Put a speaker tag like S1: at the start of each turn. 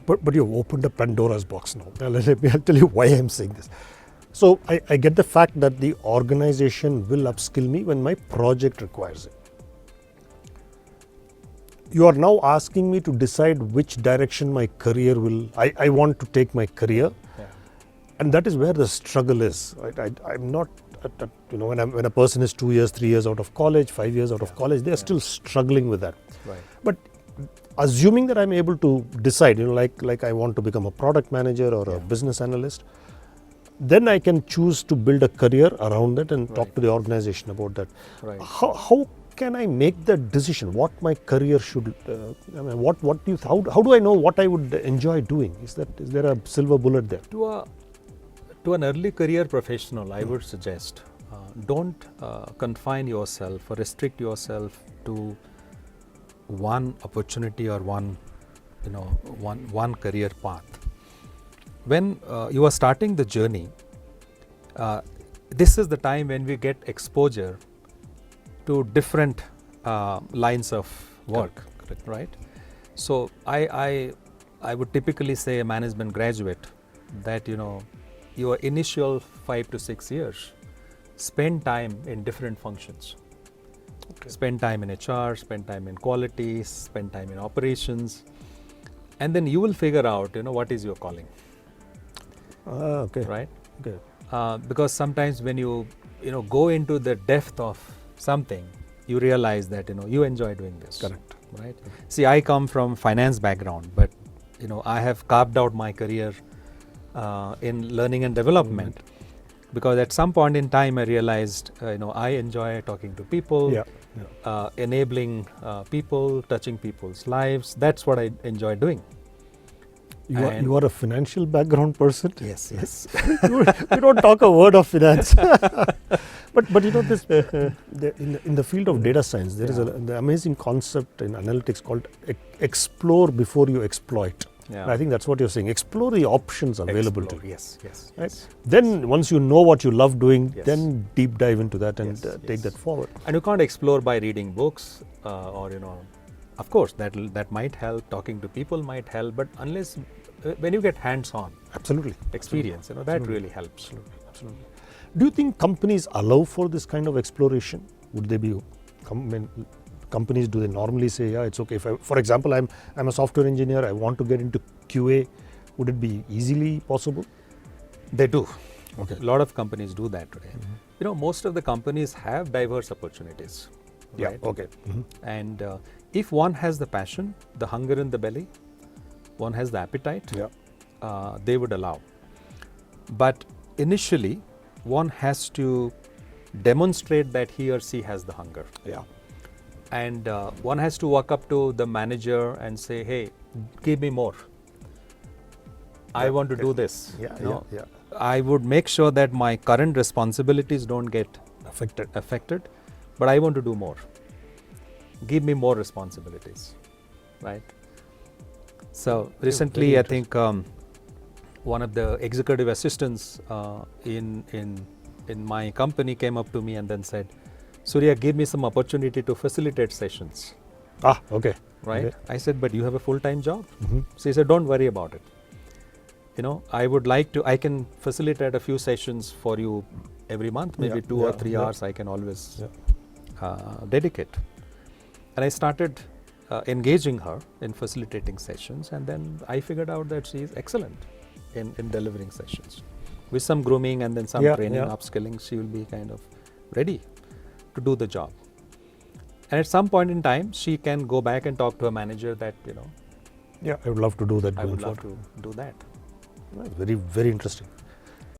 S1: But you've opened a Pandora's box now. I'll tell you why I'm saying this. So I get the fact that the organization will upskill me when my project requires it. You are now asking me to decide which direction my career I want to take my career.
S2: Yeah.
S1: And that is where the struggle is. I'm not, when a person is 2 years, 3 years out of college, 5 years out of college, they are still struggling with that.
S2: Right.
S1: But assuming that I'm able to decide, like I want to become a product manager or a business analyst, then I can choose to build a career around it and talk to the organization about that.
S2: Right.
S1: How can I make that decision? What my career should? How do I know what I would enjoy doing? Is there a silver bullet there?
S2: To an early career professional, I would suggest don't confine yourself or restrict yourself to one opportunity or one career path. When you are starting the journey, this is the time when we get exposure to different lines of work.
S1: Correct.
S2: Right? So I would typically say a management graduate that your initial 5 to 6 years spend time in different functions.
S1: Okay.
S2: Spend time in HR, spend time in quality, spend time in operations, and then you will figure out what is your calling.
S1: Okay.
S2: Right?
S1: Okay.
S2: Because sometimes when you go into the depth of something, you realize that you enjoy doing this.
S1: Correct.
S2: Right? See, I come from finance background, but I have carved out my career in learning and development, because at some point in time I realized I enjoy talking to people, enabling people, touching people's lives. That's what I enjoy doing.
S1: You are a financial background person?
S2: Yes.
S1: You don't talk a word of finance. but this in the field of data science, there is an amazing concept in analytics called explore before you exploit.
S2: Yeah.
S1: And I think that's what you're saying. Explore the options available to you.
S2: Yes.
S1: Right? Then once you know what you love doing,
S2: Yes.
S1: then deep dive into that and take that forward.
S2: And you can't explore by reading books or of course that might help. Talking to people might help, but unless when you get hands-on
S1: Absolutely.
S2: experience, that really helps.
S1: Absolutely. Do you think companies allow for this kind of exploration? Would they be companies, do they normally say, yeah, it's okay? For example, I'm a software engineer, I want to get into QA, would it be easily possible?
S2: They do.
S1: Okay.
S2: A lot of companies do that today. Most of the companies have diverse opportunities.
S1: Yeah,
S2: right?
S1: okay.
S2: And if one has the passion, the hunger in the belly, one has the appetite, they would allow. But initially, one has to demonstrate that he or she has the hunger.
S1: Yeah.
S2: And one has to walk up to the manager and say, hey, give me more. I want to do this.
S1: Yeah.
S2: I would make sure that my current responsibilities don't get affected, but I want to do more. Give me more responsibilities, right? So recently, I think one of the executive assistants in my company came up to me and then said, Surya, give me some opportunity to facilitate sessions.
S1: Okay.
S2: Right?
S1: Okay.
S2: I said, but you have a full-time job? So he said, don't worry about it. I can facilitate a few sessions for you every month, maybe 2 or 3 hours I can always dedicate. And I started engaging her in facilitating sessions, and then I figured out that she is excellent in delivering sessions. With some grooming and then some training, upskilling, she will be kind of ready to do the job. And at some point in time, she can go back and talk to a manager that,
S1: Yeah, I would love to do that.
S2: I would love to do that.
S1: Very, very interesting.